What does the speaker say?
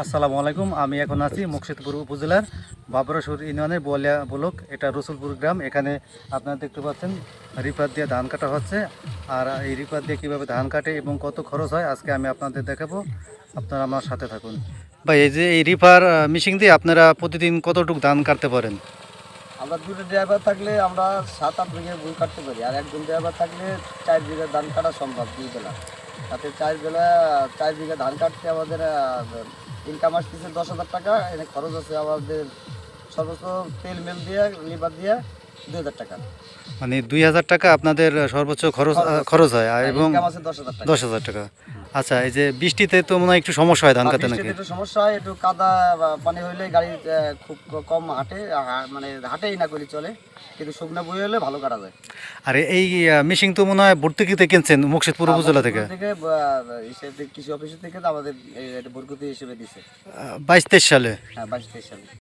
আসসালামু আলাইকুম। আমি এখন আছি মুর্শিদপুর উপজেলার বাবরাসুর ইউনিয়নের বোয়ালিয়া ব্লক, এটা রসুলপুর গ্রাম। এখানে আপনারা দেখতে পাচ্ছেন রিপার দিয়ে ধান কাটা হচ্ছে। আর এই রিপার দিয়ে কীভাবে ধান কাটে এবং কত খরচ হয় আজকে আমি আপনাদের দেখাবো। আপনারা আমার সাথে থাকুন। ভাই, এই যে এই রিপার মেশিন দিয়ে আপনারা প্রতিদিন কতটুকু ধান কাটতে পারেন? আমরা দুটো ড্রাইভার থাকলে আমরা 7-8 বিঘে ভুই কাটতে পারি, আর একজন ড্রাইভার থাকলে 4 বিঘা ধান কাটা সম্ভব 2 বেলা। তাতে 4 বিঘা ধান কাটতে আমাদের ইনকাম আসতেছে 10,000 টাকা। এনে খরচ আছে আমাদের সর্বোচ্চ তেল মেল দিয়ে লিভার দিয়ে 2,000 টাকা। মানে 2,000 টাকা আপনাদের সর্বোচ্চ খরচ হয়, আর এবং ইনকাম আছে 10,000 টাকা। 10,000 টাকা। আচ্ছা, এই যে বৃষ্টিতে তো মনে হয় একটু সমস্যা হয় ধান কাটতে নাকি? বৃষ্টিতে একটু সমস্যা হয়, একটু কাদা বা পানি হইলে গাড়ি খুব কম হাঁটে, মানে হাঁটেই না করে চলে, কিন্তু শুকনো বই হলে ভালো কাটা যায়। আর এই মেশিন তো মনে হয় ভর্তুকিতে কিনছেন মুর্শিদপুর উপজেলা থেকে? কৃষি অফিস থেকে আমাদের বরগুতি হিসেবে দিছে। 22-23 সালে। হ্যাঁ, 22-23 সালে।